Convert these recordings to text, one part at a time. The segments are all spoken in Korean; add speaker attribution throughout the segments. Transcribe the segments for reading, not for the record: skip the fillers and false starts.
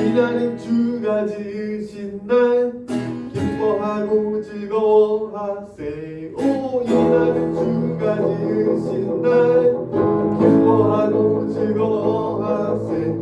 Speaker 1: 이날은 주가 지으신 날 기뻐하고 즐거워하세. 오, 이날은 주가 지으신 날 기뻐하고 즐거워하세.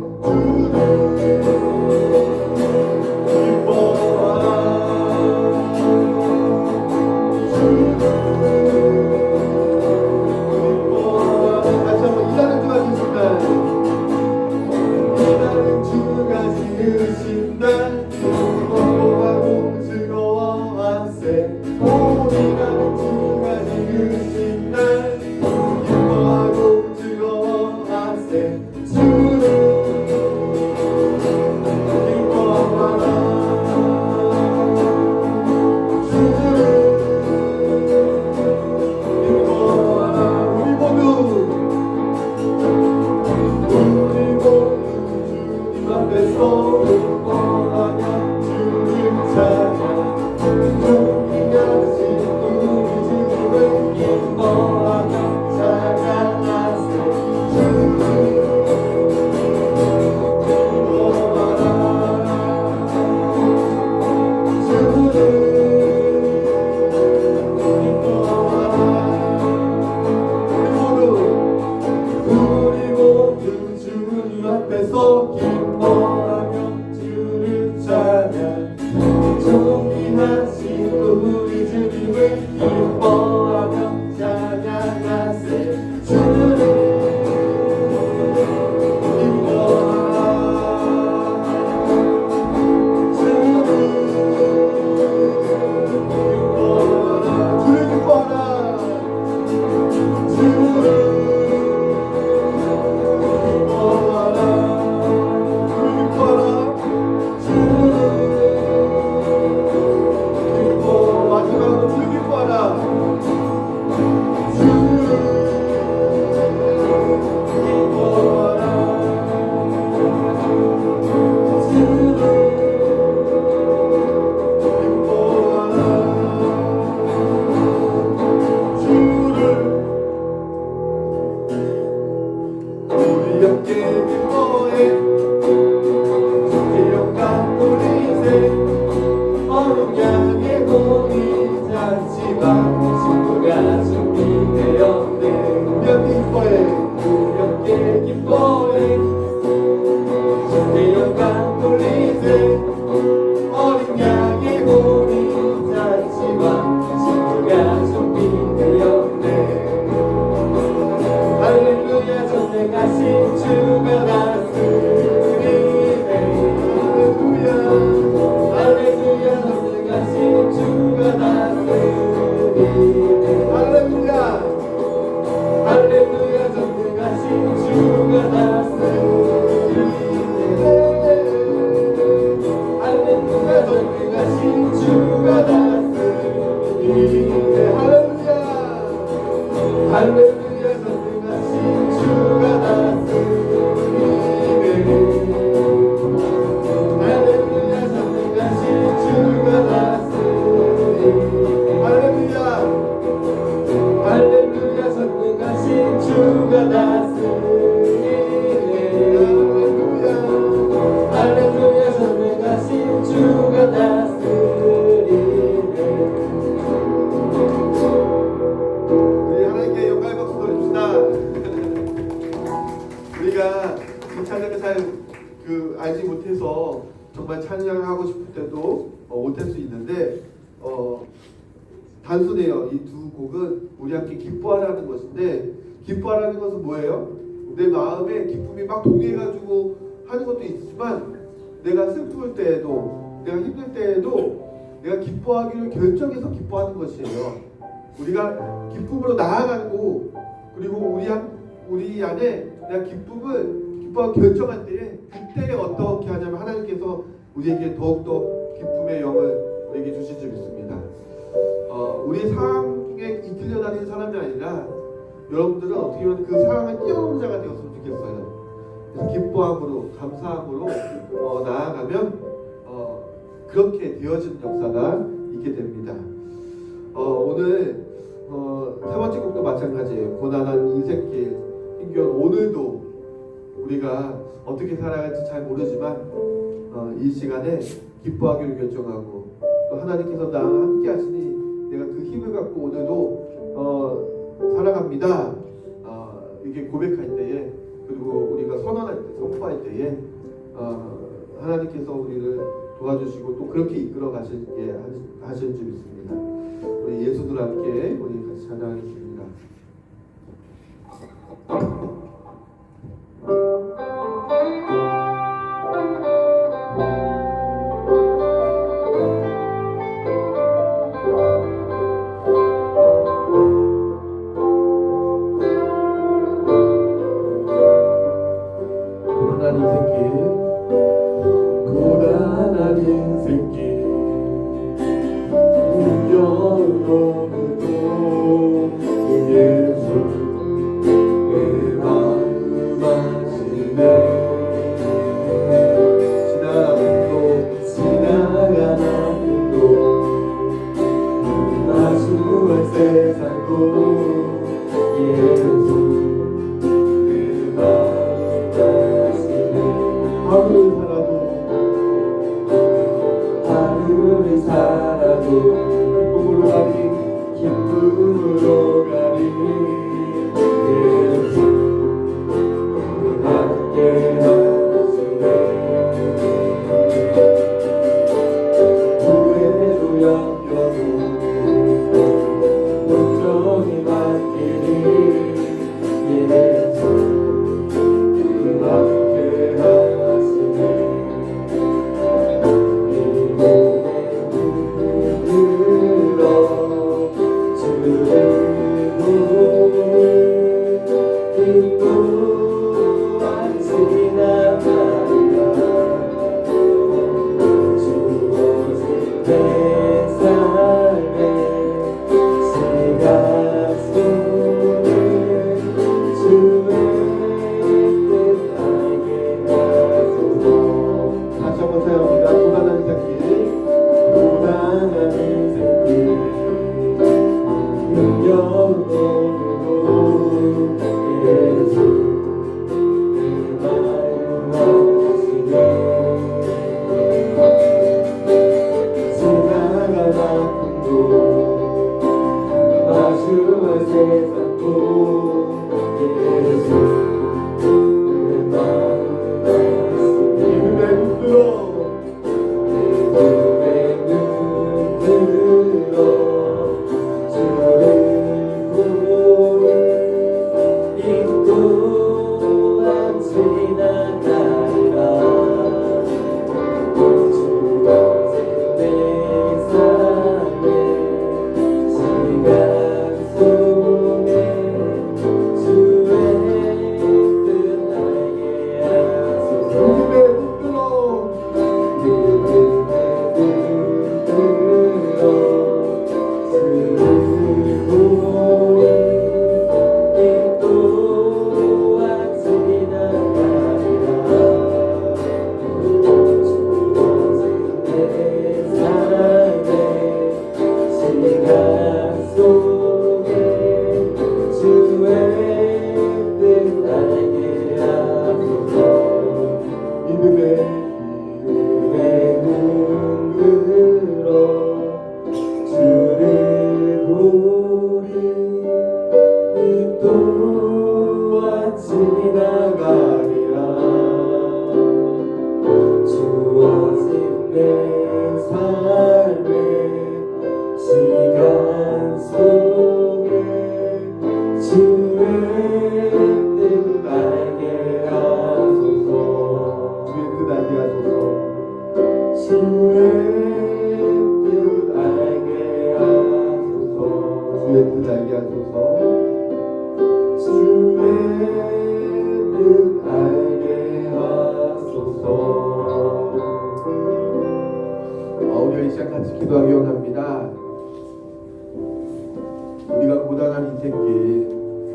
Speaker 1: 알지 못해서 정말 찬양하고 싶을 때도 못할 수 있는데 단순해요. 이 두 곡은 우리 함께 기뻐하라는 것인데, 기뻐하라는 것은 뭐예요? 내 마음에 기쁨이 막 동해가지고 하는 것도 있지만, 내가 슬플 때에도, 내가 힘들 때에도 내가 기뻐하기를 결정해서 기뻐하는 것이에요. 우리가 기쁨으로 나아가고, 그리고 우리 안에 내가 기뻐하고 결정할 때에, 그때 어떻게 하냐면 하나님께서 우리에게 더욱더 기쁨의 영을 우리에게 주실 줄 믿습니다. 우리 상황에 이끌려 다니는 사람이 아니라 여러분들은 어떻게 보면 그 상황을 뛰어넘는 자가 되었으면 좋겠어요. 그래서 기뻐함으로, 감사함으로 나아가면 그렇게 되어지는 역사가 있게 됩니다. 오늘 세 번째 곡도 마찬가지예요. 고난한 인생길 힘겨운 오늘도 우리가 어떻게 살아갈지 잘 모르지만 이 시간에 기뻐하기로 결정하고 또 하나님께서 나와 함께 하시니 내가 그 힘을 갖고 오늘도 살아갑니다. 이게 고백할 때에 그리고 우리가 선언할 때 선포할 때에 하나님께서 우리를 도와주시고 또 그렇게 이끌어 가시게 하실 줄 믿습니다. 우리 예수들 함께 우리 같이 찬양하겠습니다.
Speaker 2: 고단한 인생길 힘겨운 오늘도 예수 내 마음 아시네 지나간 아픔도 마주할 세상도 예수 내 마음 아시네 하루를 살아도 기쁨으로 가리 예수 함께 하시네 후회도 염려도 걱정이 많기를 예수 함께 하시네
Speaker 1: 우리가 이 시간 같이 기도하기 원합니다. 우리가 고단한 인생길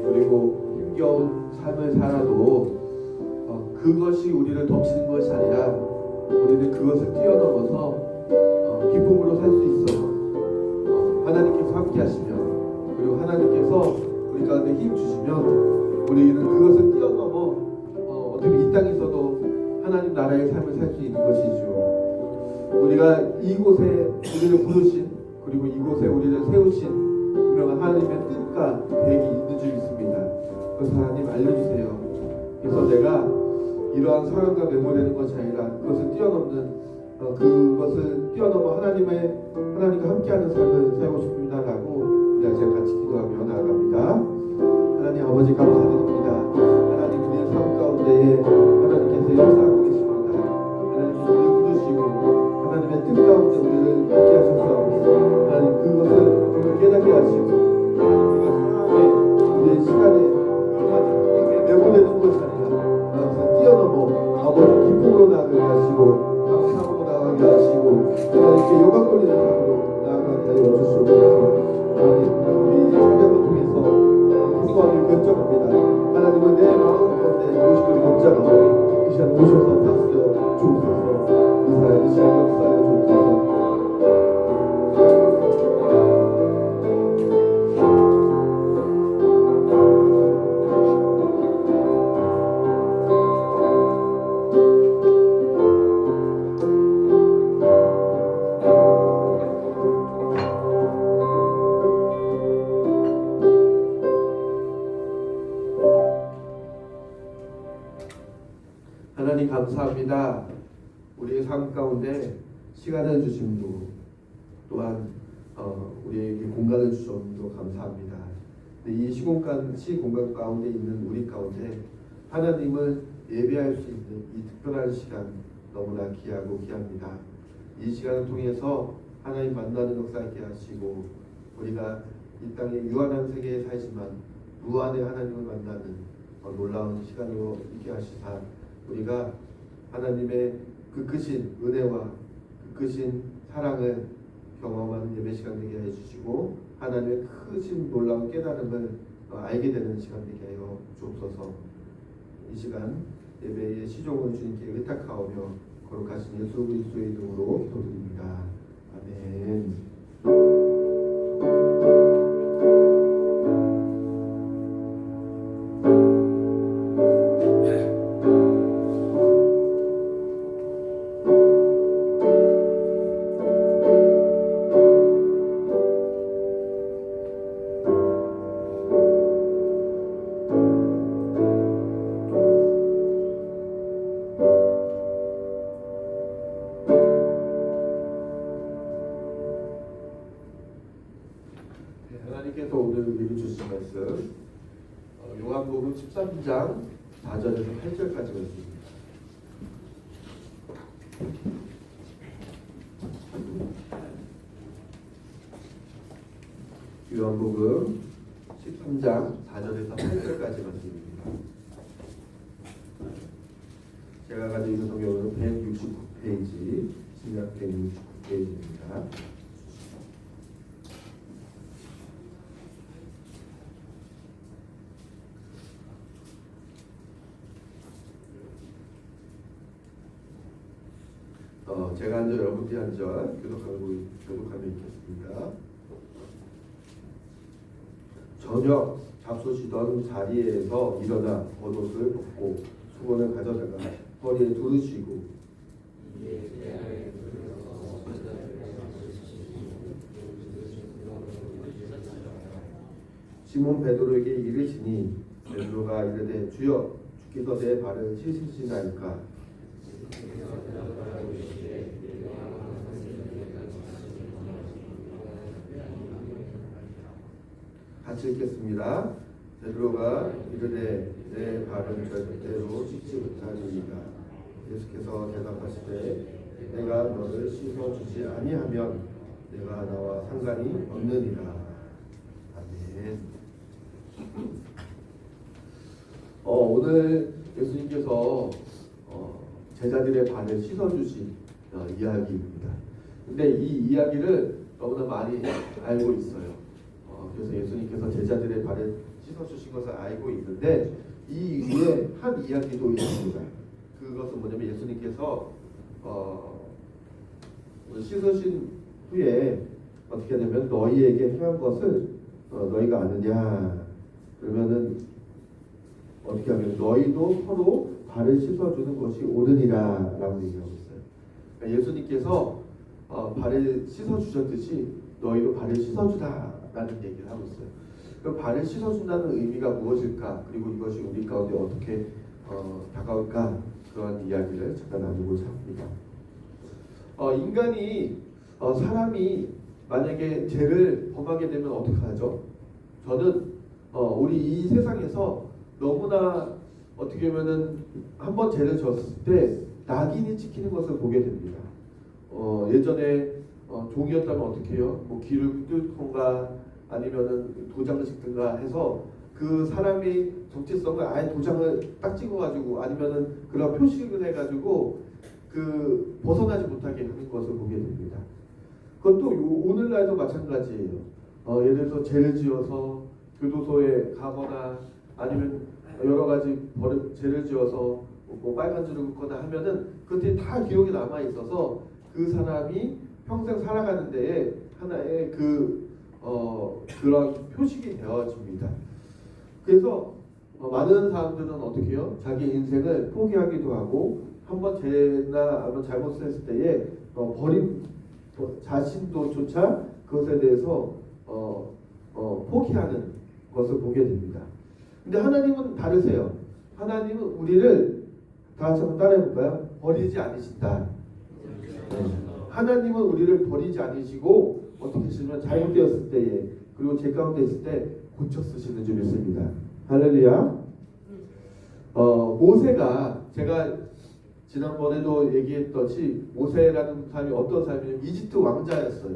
Speaker 1: 그리고 힘겨운 삶을 살아도 그것이 우리를 덮치는 것이 아니라 우리는 그것을 뛰어넘어서 기쁨으로 살 수 있어. 하나님께서 함께 하시면 그리고 하나님께서 우리 가운데 힘 주시면 우리는 그것을 뛰어넘어 어떻게 이 땅에서도 하나님 나라의 삶을 살 수 있는 것이죠. 내가 이곳에 우리를 부르신 그리고 이곳에 우리를 세우신 분명한 하나님의 뜻과 계획이 있는 줄 믿습니다. 그래서 하나님 알려주세요. 그래서 내가 이러한 상황과 매몰되는 것이 아니라 그것을 뛰어넘는 그것을 뛰어넘어 하나님과 함께하는 삶을 살고 싶습니다라고 우리 아직 같이 기도하며 나아갑니다. 하나님 아버지 감사드립니다. 하나님 우리의 삶 가운데에 하나님께서 역사하고 계십니다. 하나님 우리를 부르시고 하나님의 뜻 가운데 우리를 함께 하셔서 하나님 그것을 우리를 깨닫게 하시고 우리가 상황에 우리의 시간에 매몰되는 것이 아니라 그것을 뛰어넘어 아버지 기쁨으로 나가게 하시고 감사함으로 나가게 하시고 하나님께 영광 돌리는 삶으로 나아가게 하여 주시옵소서. 하나님 우리 찬양을 통해서 구원을 결정합니다. 하나님은 내 마음 가운데 오시기를 결정하오니 이 시간 오셔서 다스려 주옵소서. 이 시간 역사하여 주옵소서. 하나님 감사합니다. 우리의 삶 가운데 시간을 주심도 또한 우리에게 공간을 주심도 감사합니다. 이 시공간 가운데 있는 우리 가운데 하나님을 예배할 수 있는 이 특별한 시간 너무나 귀하고 귀합니다. 이 시간을 통해서 하나님 만나는 역사 있게 하시고 우리가 이 땅의 유한한 세계에 살지만 무한의 하나님을 만나는 놀라운 시간으로 있게 하시사 우리가 하나님의 그 크신 은혜와 그 크신 사랑을 경험하는 예배 시간 되게 해주시고 하나님의 크신 놀라운 깨달음을 알게 되는 시간 되게 하여 주옵소서. 이 시간 예배의 시종을 주님께 의탁하오며 거룩하신 예수 그리스도의 이름으로 기도드립니다. 아멘. 하나님께서 오늘 우리에게 주신 말씀 요한복음 13장 4절에서 8절까지 말씀입니다. 요한복음 13장 4절에서 8절까지 말씀입니다. 제가 가지고 있는 성경은 169페이지, 신약 169페이지입니다. 제가 한 절, 여러분들이 한 절 교독하며 읽겠습니다. 저녁 잡수시던 자리에서 일어나 겉옷을 벗고 수건을 가져다가 허리에 두르시고 시몬 베드로에게 이르시니 베드로가 이르되 주여 주께서 내 발을 씻으시나이까. 같이 읽겠습니다. 베드로가 이르되 내 발은 절대로 씻지 못하리이다. 예수께서 대답하시되 내가 너를 씻어주지 아니하면 내가 나와 상관이 없느니라. 아멘. 오늘 예수님께서 제자들의 발을 씻어주신 이야기입니다. 근데 이 이야기를 너무나 많이 알고 있어요. 그래서 예수님께서 제자들의 발을 씻어주신 것을 알고 있는데 이 위에 한 이야기도 있습니다. 그것은 뭐냐면 예수님께서 씻으신 후에 어떻게 하냐면 너희에게 행한 것을 너희가 아느냐 그러면은 어떻게 하면 너희도 서로 발을 씻어주는 것이 옳으니라 라고 얘기하고 있어요. 그러니까 예수님께서 발을 씻어 주셨듯이 너희도 발을 씻어 주라라는 얘기를 하고 있어요. 그럼 발을 씻어 준다는 의미가 무엇일까? 그리고 이것이 우리 가운데 어떻게 다가올까? 그런 이야기를 잠깐 나누고자 합니다. 인간이 사람이 만약에 죄를 범하게 되면 어떻게 하죠? 저는 우리 이 세상에서 너무나 어떻게 보면은 한번 죄를 지었을 때 낙인이 찍히는 것을 보게 됩니다. 예전에 종이었다면 어떻게 해요? 뭐 길을 뚫던가 아니면은 도장을 찍든가 해서 그 사람이 정체성을 아예 도장을 딱 찍어가지고 아니면은 그런 표식을 해가지고 그 벗어나지 못하게 하는 것을 보게 됩니다. 그것도 오늘날도 마찬가지예요. 예를 들어서 죄를 지어서 교도소에 가거나 아니면 여러 가지 죄를 지어서 뭐 빨간 줄을 긋거나 하면은 그것들이 다 기록에 남아 있어서 그 사람이 평생 살아가는 데에 하나의 그런 표식이 되어집니다. 그래서 많은 사람들은 어떻게 해요? 자기 인생을 포기하기도 하고 한번 죄나 한번 잘못을 했을 때에 버림 자신도조차 그것에 대해서 포기하는 것을 보게 됩니다. 근데 하나님은 다르세요. 하나님은 우리를 다 같이 한번 따라해 볼까요? 버리지 않으신다. 하나님은 우리를 버리지 않으시고 어떻게 하시냐면 잘못되었을 때에 그리고 죄 가운데 있을 때 고쳐 쓰시는 줄 믿습니다. 할렐루야. 모세가 제가 지난번에도 얘기했듯이 모세라는 사람이 어떤 사람이냐면 이집트 왕자였어요.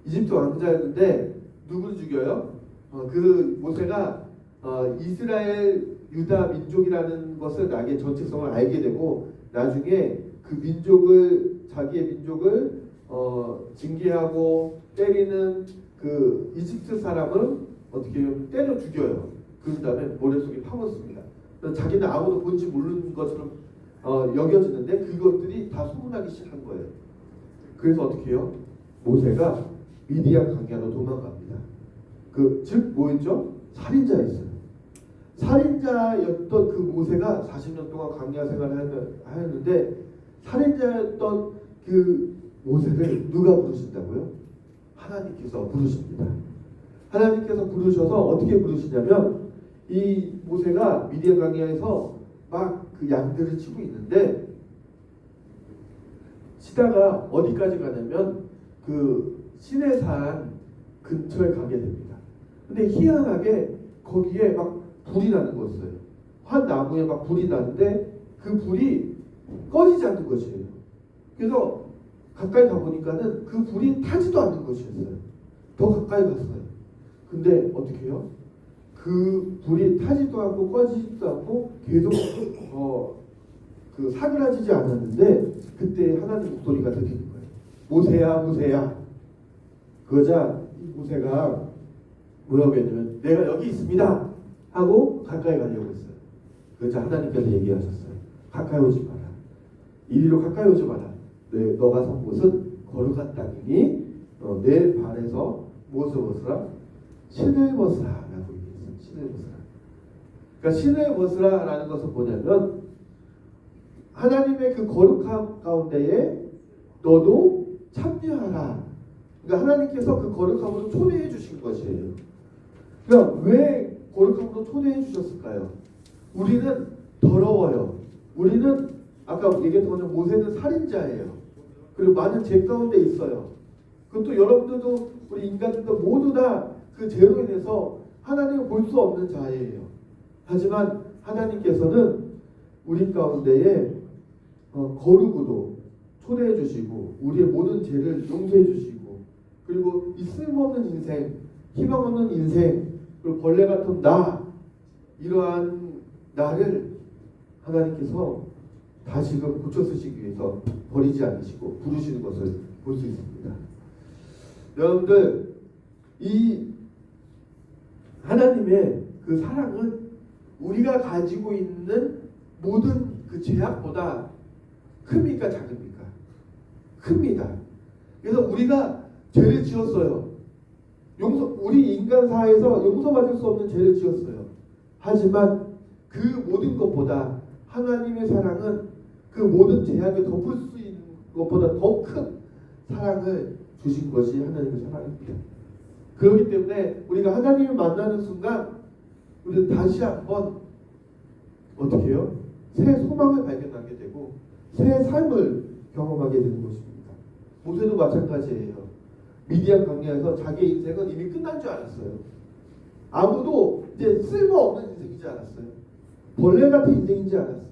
Speaker 1: 이집트 왕자였는데 누구를 죽여요? 그 모세가 이스라엘 유다 민족이라는 것을 나의 정체성을 알게 되고 나중에 그 민족을 자기의 민족을 징계하고 때리는 그 이집트 사람을 어떻게 때려 죽여요. 그런 다음에 모래 속에 파묻습니다. 자기는 아무도 뭔지 모르는 것처럼 여겨지는데 그것들이 다 소문나기 시작한 거예요. 그래서 어떻게 해요? 모세가 미디안 광야로 도망갑니다. 즉 뭐였죠? 살인자였어요. 살인자였던 그 모세가 40년 동안 광야 생활을 하였는데 살인자였던 그 모세를 누가 부르신다고요? 하나님께서 부르십니다. 하나님께서 부르셔서 어떻게 부르시냐면 이 모세가 미디안 광야에서 막 그 양들을 치고 있는데 치다가 어디까지 가냐면 그 시내산 근처에 가게 됩니다. 근데 희한하게 거기에 막 불이 나는 거였어요. 한 나무에 막 불이 나는데 그 불이 꺼지지 않는 것이에요. 그래서 가까이 가보니까는 그 불이 타지도 않는 것이었어요. 더 가까이 갔어요. 근데 어떻게 해요? 그 불이 타지도 않고 꺼지지도 않고 계속 사그라지지 않았는데 그때 하나님 목소리가 들리는 거예요. 모세야 모세야. 그러자 모세가 뭐라고 했냐면 내가 여기 있습니다 하고 가까이 가려고 했어요. 그러자 하나님께서 얘기하셨어요. 가까이 오지 마라. 이리로 가까이 오지 마라. 너가 선 곳은 거룩한 땅이니 내 발에서 무엇을 벗으라? 신을 벗으라 라고 얘기했어요. 신을 벗으라. 그러니까 신을 벗으라 라는 것은 뭐냐면 하나님의 그 거룩함 가운데에 너도 참여하라. 그러니까 하나님께서 그 거룩함으로 초대해 주신 것이에요. 그러니까 왜 거룩함으로 초대해 주셨을까요? 우리는 더러워요. 우리는 아까 얘기했던 것처럼 모세는 살인자예요. 그리고 많은 죄 가운데 있어요. 그것도 여러분들도 우리 인간들도 모두 다 그 죄로 인해서 하나님을 볼 수 없는 자예요. 하지만 하나님께서는 우리 가운데에 거룩으로 초대해 주시고 우리의 모든 죄를 용서해 주시고 그리고 이 쓸모없는 인생, 희망 없는 인생, 그리고 벌레 같은 이러한 나를 하나님께서 다시금 고쳐 쓰시기 위해서 버리지 않으시고 부르시는 것을 볼 수 있습니다. 여러분들 이 하나님의 그 사랑은 우리가 가지고 있는 모든 그 죄악보다 큽니까 작습니까? 큽니다. 그래서 우리가 죄를 지었어요. 우리 인간사에서 용서받을 수 없는 죄를 지었어요. 하지만 그 모든 것보다 하나님의 사랑은 그 모든 죄악을 덮을 수 있는 것보다 더 큰 사랑을 주신 것이 하나님의 사랑입니다. 그렇기 때문에 우리가 하나님을 만나는 순간 우리는 다시 한번 어떻게 해요? 새 소망을 발견하게 되고 새 삶을 경험하게 되는 것입니다. 모세도 마찬가지예요. 미디안 광야에서 자기의 인생은 이미 끝난 줄 알았어요. 아무도 이제 쓸모없는 인생이지 않았어요. 벌레 같은 인생인지 알았어요.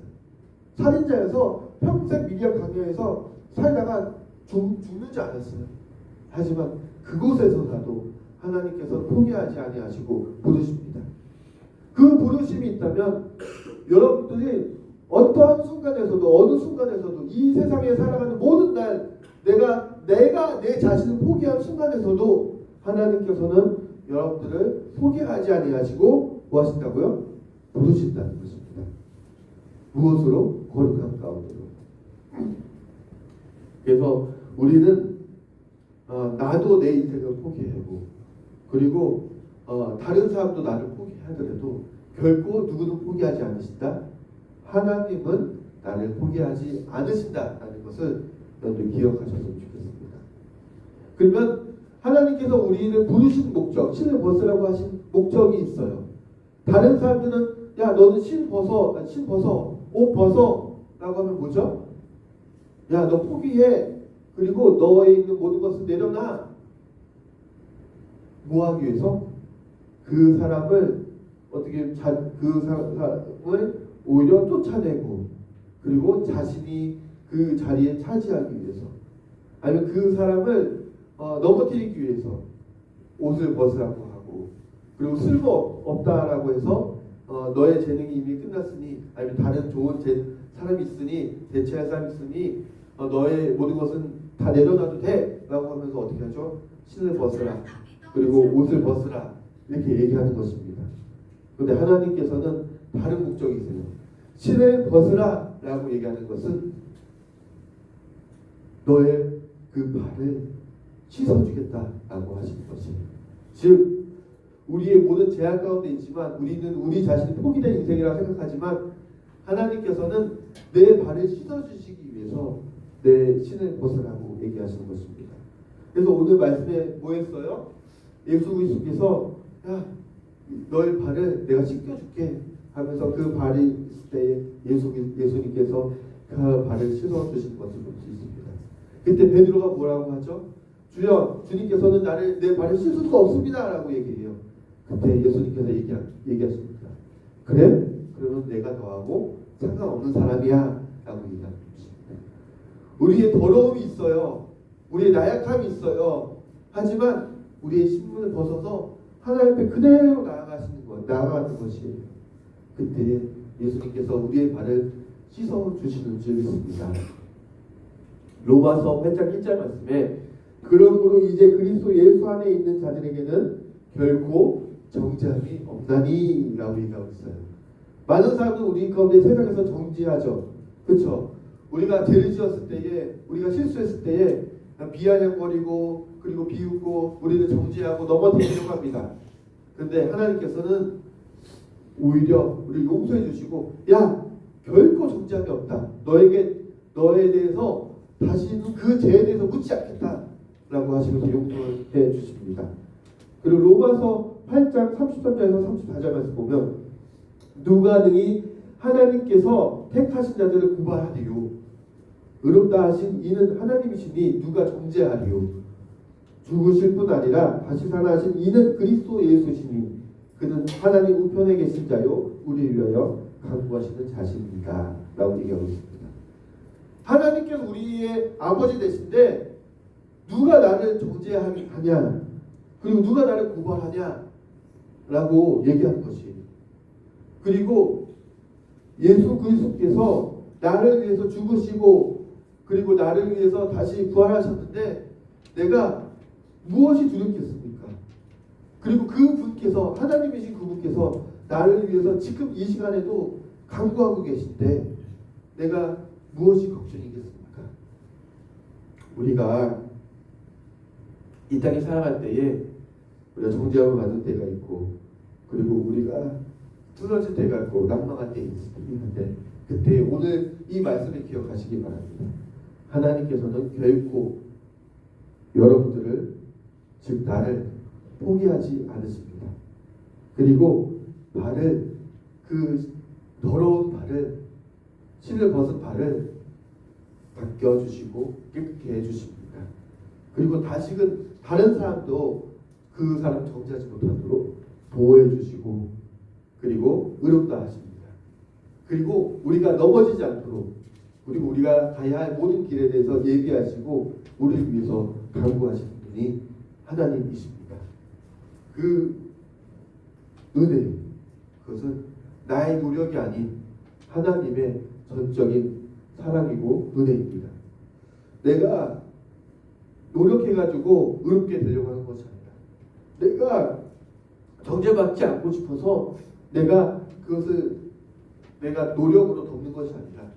Speaker 1: 살인자여서 평생 미디안 광야에서 살다가 죽는 줄 알았어요. 하지만 그곳에서라도 하나님께서 포기하지 아니하시고 부르십니다. 그 부르심이 있다면 여러분들이 어떠한 순간에서도 어느 순간에서도 이 세상에 살아가는 모든 날 내가 내 자신을 포기한 순간에서도 하나님께서는 여러분들을 포기하지 아니하시고 뭐 하신다고요? 부르신다는 것입니다. 무엇으로? 거룩한 가운데로. 그래서 우리는 나도 내 인생을 포기하고 그리고 다른 사람도 나를 포기하더라도 결코 누구도 포기하지 않으신다. 하나님은 나를 포기하지 않으신다라는 것을 여러분들 기억하셨으면 좋겠습니다. 그러면 하나님께서 우리를 부르신 목적, 신을 벗으라고 하신 목적이 있어요. 다른 사람들은 야 너는 신 벗어, 옷 벗어 라고 하면 뭐죠? 야 너 포기해. 그리고 너에 있는 모든 것을 내려놔. 뭐 하기 위해서? 그 사람을 어떻게 그 사람을 오히려 쫓아내고 그리고 자신이 그 자리에 차지하기 위해서 아니면 그 사람을 넘어뜨리기 위해서 옷을 벗으라고 하고 그리고 쓸모없다라고 해서 너의 재능이 이미 끝났으니 아니면 다른 좋은 사람이 있으니 대체할 사람이 있으니 너의 모든 것은 다 내려놔도 돼 라고 하면서 어떻게 하죠? 신을 벗으라 그리고 옷을 벗으라 이렇게 얘기하는 것입니다. 그런데 하나님께서는 다른 목적이 있어요. 신을 벗으라 라고 얘기하는 것은 너의 그 발을 씻어주겠다라고 하시는 것이에요. 즉 우리의 모든 제한 가운데 있지만 우리는 우리 자신이 포기된 인생이라고 생각하지만 하나님께서는 내 발을 씻어주시기 위해서 내 신을 벗으라고 얘기하시는 것입니다. 그래서 오늘 말씀에 뭐 했어요? 예수 그리스도께서 야 너의 발을 내가 씻겨줄게 하면서 그 발이 있을 때에 예수님께서 그 발을 씻어주신 것을 볼 수 있습니다. 그때 베드로가 뭐라고 하죠? 주여 주님께서는 내 발을 씻을 수 없습니다 라고 얘기해요. 그때 예수님께서 얘기하십니다. 그래? 그러면 내가 너하고 상관없는 사람이야 라고 얘기하는 것입니다. 우리의 더러움이 있어요. 우리의 나약함이 있어요. 하지만 우리의 신분을 벗어서 하나님 앞에 그대로 나아가는 것이에요. 그때 예수님께서 우리의 발을 씻어주시는 줄 믿습니다. 로마서 8장 1절 말씀에 그러므로 이제 그리스도 예수 안에 있는 자들에게는 결코 정죄함이 없나니 라고 얘기하고 있어요. 많은 사람들 우리 가운데 세상에서 정죄하죠. 그렇죠? 우리가 죄를 지었을 때에 우리가 실수했을 때에 비아냥거리고 그리고 비웃고 우리는 정죄하고 넘어뜨리려고 합니다. 그런데 하나님께서는 오히려 우리를 용서해 주시고 야 결코 정죄함이 없다. 너에 대해서 다시는 그 죄에 대해서 묻지 않겠다 라고 하시면서 용서해 주십니다. 그리고 로마서 8장 33절에서 34절 말씀 보면 누가 능히 하나님께서 택하신 자들을 구발하리요 의롭다 하신 이는 하나님이시니 누가 정죄하리요 죽으실 뿐 아니라 다시 살아나신 이는 그리스도 예수시니 그는 하나님 우편에 계신 자요 우리를 위하여 간구하시는 자신입니다 라고 얘기하고 있습니다. 하나님께서 우리의 아버지 되신데 누가 나를 정죄하냐 그리고 누가 나를 고발하냐 라고 얘기하는 것이에요. 그리고 예수 그리스도께서 나를 위해서 죽으시고 그리고 나를 위해서 다시 부활하셨는데 내가 무엇이 두렵겠습니까? 그리고 그분께서 하나님이신 그분께서 나를 위해서 지금 이 시간에도 간구하고 계신데 내가 무엇이 걱정이겠습니까? 우리가 이 땅에 살아갈 때에 우리가 정죄함을 받을 때가 있고 그리고 우리가 쓰러질 때가 있고 낭망할 때 있는데 그때 오늘 이 말씀을 기억하시기 바랍니다. 하나님께서는 결코 여러분들을, 즉 나를 포기하지 않으십니다. 그리고 발을, 그 더러운 발을, 신을 벗은 발을 닦여주시고 깨끗게 해주십니다. 그리고 다시금 다른 사람도 그 사람 정죄하지 못하도록 보호해주시고, 그리고 의롭다 하십니다. 그리고 우리가 넘어지지 않도록, 그리고 우리가 가야 할 모든 길에 대해서 예비하시고 우리를 위해서 강구하시는 분이 하나님이십니다. 그 은혜, 그것은 나의 노력이 아닌 하나님의 전적인 사랑이고 은혜입니다. 내가 노력해가지고 의롭게 되려고 하는 것이 아니라, 내가 정죄받지 않고 싶어서 내가 그것을 내가 노력으로 덮는 것이 아니라,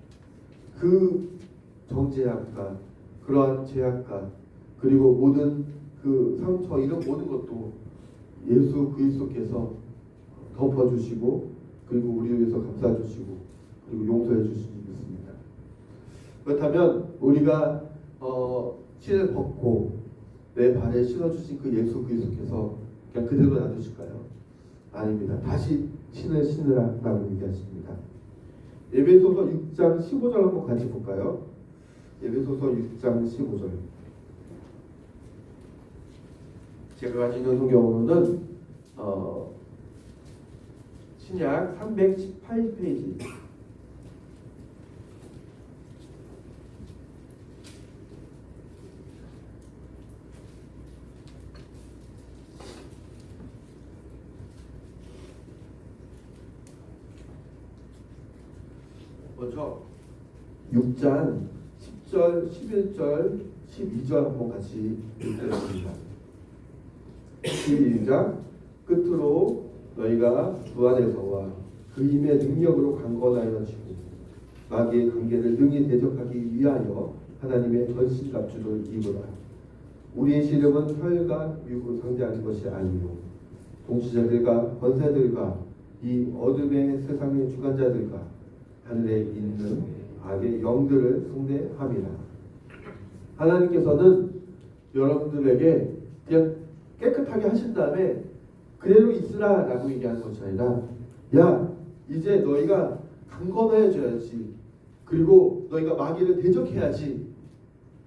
Speaker 1: 그 정죄함과 그러한 죄악과 그리고 모든 그 상처, 이런 모든 것도 예수 그리스도께서 덮어주시고, 그리고 우리를 위해서 감싸주시고, 그리고 용서해 주시니 믿습니다. 그렇다면 우리가 신을 벗고 내 발에 신어주신 그 예수 그리스도께서 그냥 그대로 놔두실까요? 아닙니다. 다시 신을 신으라고 얘기하십니다. 에베소서 6장 15절 한번 같이 볼까요? 에베소서 6장 15절. 제가 가지고 있는 성경으로는 신약 318페이지. 먼저 6장 10절, 11절, 12절 한번 같이 읽겠습니다. 시작. 끝으로 너희가 주 안에서와 그 힘의 능력으로 강건하여 지고 마귀의 관계를 능히 대적하기 위하여 하나님의 전신갑주를 입으라. 우리의 시력은 혈과 육으로 상대하는 것이 아니요 통치자들과 권세들과 이 어둠의 세상의 주관자들과 하늘에 있는 악의 영들을 숭배함이라. 하나님께서는 여러분들에게 그냥 깨끗하게 하신 다음에 그대로 있으라 라고 얘기하는 것이 아니라, 야 이제 너희가 강건해져야지, 그리고 너희가 마귀를 대적해야지.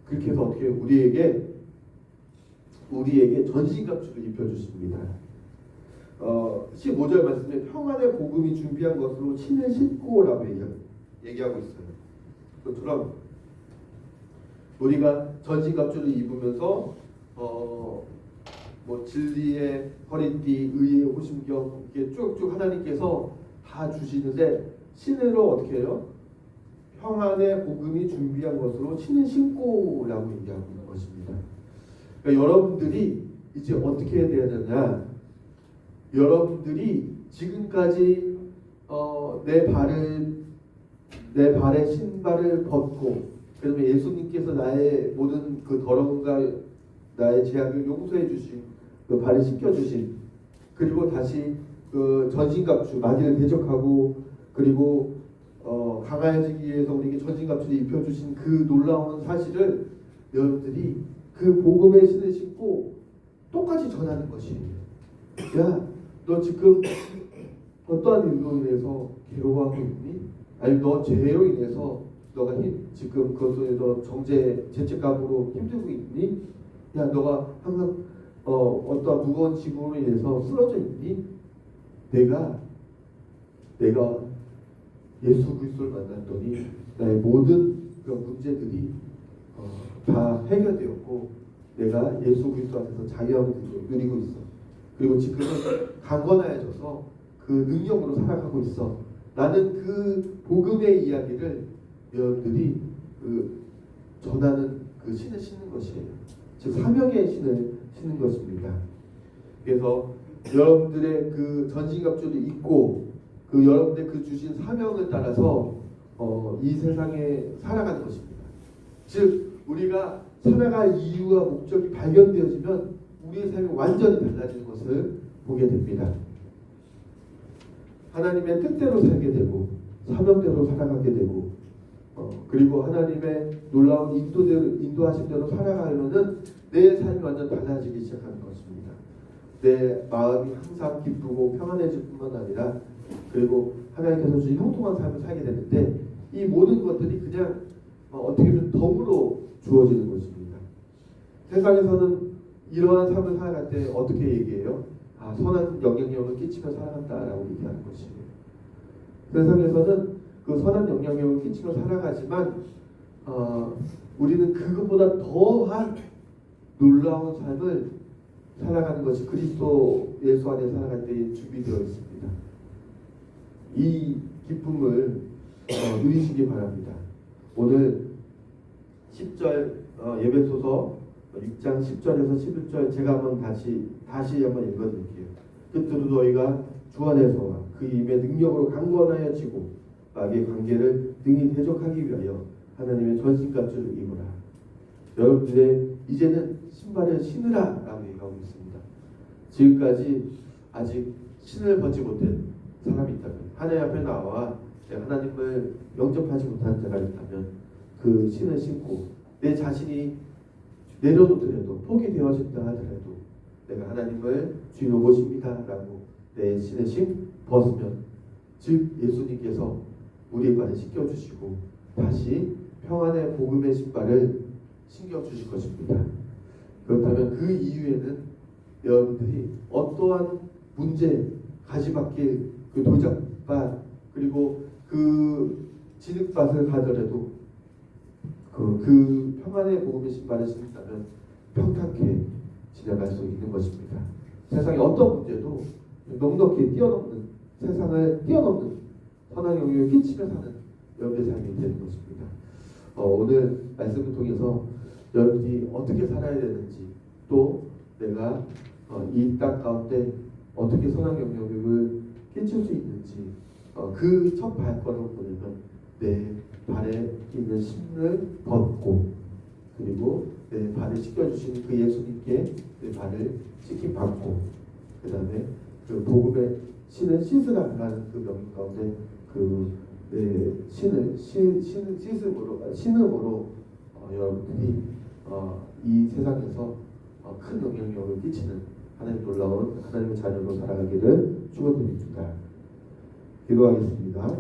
Speaker 1: 그렇게 해서 어떻게 우리에게 전신갑주를 입혀주십니다. 15절 말씀에 평안의 복음이 준비한 것으로 신을 신고라고 얘기하고 있어요. 그처럼 우리가 전신갑주를 입으면서 뭐 진리의 허리띠, 의의 호심경, 이게 쭉쭉 하나님께서 다 주시는데, 신으로 어떻게 해요? 평안의 복음이 준비한 것으로 신을 신고라고 얘기하고 있는 것입니다. 그러니까 여러분들이 이제 어떻게 해야 되느냐? 여러분들이 지금까지 내 발에 신발을 벗고, 그다음에 예수님께서 나의 모든 그 더러움과 나의 죄악을 용서해 주신, 그 발을 씻겨 주신, 그리고 다시 그 전신갑주, 마귀를 대적하고 그리고 강해지기 위해서 우리에게 전신갑주를 입혀 주신 그 놀라운 사실을 여러분들이 그 복음의 신을 신고 똑같이 전하는 것이에요. 야, 너 지금 어떠한 일로 인해서 괴로워하고 있니? 아니 너 죄로 인해서 너가 지금 그것으로 죄책감으로 힘들고 있니? 야, 너가 항상 어떠한 무거운 짐으로 인해서 쓰러져 있니? 내가 예수 그리스도를 만났더니 나의 모든 그런 문제들이 다 해결되었고, 내가 예수 그리스도 앞에서 자유함을 누리고 있어. 그리고 지금은 강건해져서 그 능력으로 살아가고 있어. 나는 그 복음의 이야기를 여러분들이 전하는 그 신을 신는 것이에요. 즉 사명의 신을 신는 것입니다. 그래서 여러분들의 그 전신갑주를 입고 그 여러분들 그 주신 사명을 따라서 이 세상에 살아가는 것입니다. 즉 우리가 살아갈 이유와 목적이 발견되어지면 우리의 삶이 완전히 달라지는 것을 보게 됩니다. 하나님의 뜻대로 살게 되고 사명대로 살아가게 되고, 그리고 하나님의 놀라운 인도하심대로 살아가면은 내 삶이 완전 달라지기 시작하는 것입니다. 내 마음이 항상 기쁘고 평안해질 뿐만 아니라 그리고 하나님께서 주신 형통한 삶을 살게 되는데 이 모든 것들이 그냥 어떻게 보면 덤으로 주어지는 것입니다. 세상에서는 이러한 삶을 살아갈 때 어떻게 얘기해요? 선한 영향력을 끼치며 살아간다라고 얘기하는 것이에요. 세상에서는 그 선한 영향력을 끼치며 살아가지만 우리는 그것보다 더한 놀라운 삶을 살아가는 것이 그리스도 예수 안에 살아갈 때에 준비되어 있습니다. 이 기쁨을 누리시기 바랍니다. 오늘 10절 예배소서 6장 10절에서 11절 제가 한번 다시 한번 읽어드릴게요. 끝으로 너희가 주 안에서와 그 힘의 능력으로 강건하여지고 마귀의 관계를 능히 대적하기 위하여 하나님의 전신갑주를 입으라. 여러분들의 이제는 신발을 신으라 라고 얘기하고 있습니다. 지금까지 아직 신을 벗지 못한 사람이 있다면 하나님 앞에 나와 하나님을 영접하지 못한 자가 있다면 그 신을 신고 내 자신이 내려놓더라도 포기되어진다 하더라도 내가 하나님을 주인으로 모십니다 라고 내 신의 신 벗으면 즉 예수님께서 우리의 발을 씻겨주시고 다시 평안의 복음의 신발을 신겨주실 것입니다. 그렇다면 그 이후에는 여러분들이 어떠한 문제 가지박길 그 도작밭 그리고 그 진흙밭을 가더라도 그 평안의 복음의 신발을 신다면 평탄하게 지나갈 수 있는 것입니다. 세상의 어떤 문제도 넉넉히 뛰어넘는 세상을 뛰어넘는 선한 영역을 끼치며 사는 여러분의 삶이 되는 것입니다. 오늘 말씀을 통해서 여러분이 어떻게 살아야 되는지 또 내가 이 땅 가운데 어떻게 선한 영역을 끼칠 수 있는지 그 첫 발걸음을 보내면 내 발에 있는 신을 벗고 그리고 내 발을 씻겨주신 그 예수님께 내 발을 씻김 받고 그 다음에 그 복음의 신을 씻으라는 그 명령 가운데 내 신을 신음으로 여러분들이 이 세상에서 큰 영향력을 끼치는 하나님 놀라운 하나님의 자녀로 살아가기를 축원드립니다. 기도하겠습니다.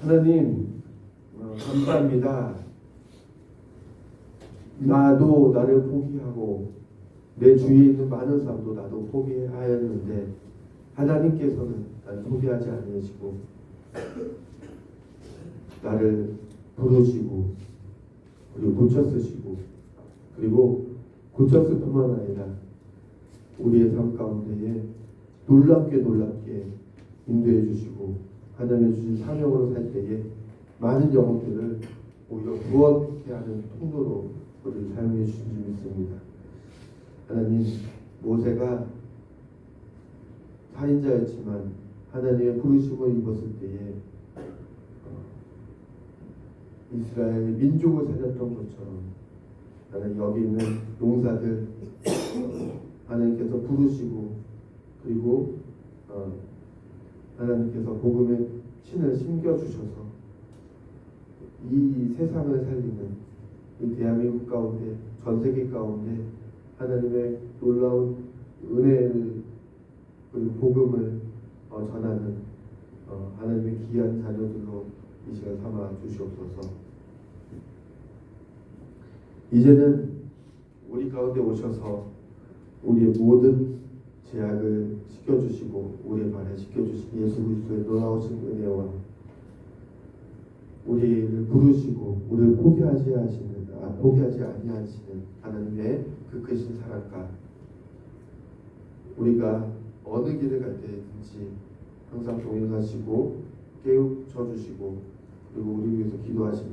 Speaker 1: 하나님 감사합니다. 나도 나를 포기하고 내 주위에 있는 많은 사람도 나도 포기하였는데 하나님께서는 나를 포기하지 않으시고 나를 부르시고 그리고 고쳐쓰시고 그리고 고쳤을 뿐만 아니라 우리의 삶 가운데에 놀랍게 인도해 주시고 하나님의 주신 사명으로 살 때에 많은 영혼들을 오히려 구원케 하는 통로로 우리를 사용해 주신 줄 믿습니다. 하나님, 모세가 살인자였지만 하나님의 부르심을 입었을 때에 이스라엘 민족을 살렸던 것처럼 하나님 여기 있는 용사들 하나님께서 부르시고 그리고 하나님께서 복음의 신을 심겨주셔서 이 세상을 살리는 이 대한민국 가운데 전 세계 가운데 하나님의 놀라운 은혜를 그리고 복음을 전하는 하나님의 귀한 자녀들로 이 시간 삼아 주시옵소서. 이제는 우리 가운데 오셔서 우리의 모든 죄악을 씻겨주시고 우리의 발을 씻겨주신 예수 그리스도의 놀라우신 은혜와 우리를 부르시고 우리를 포기하지 아니하시는 하나님의 그 크신 사랑과 우리가 어느 길을 갈 때든지 항상 동행하시고 깨우쳐 주시고 그리고 우리 위해서 기도하시는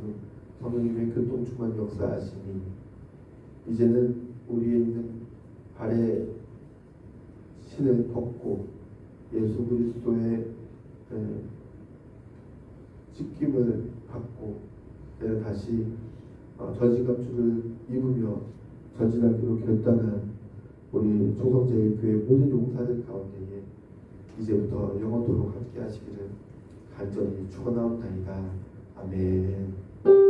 Speaker 1: 성령님의 교통충만 역사하시니 이제는 우리에 있는 발에 신을 벗고 예수 그리스도의 씻김을 받고 내가 다시 전신갑주를 입으며 전진하기로 결단한 우리 총성제일교회 모든 용사들 가운데에 이제부터 영원토록 함께 하시기를 간절히 축원하옵나이다. 아멘.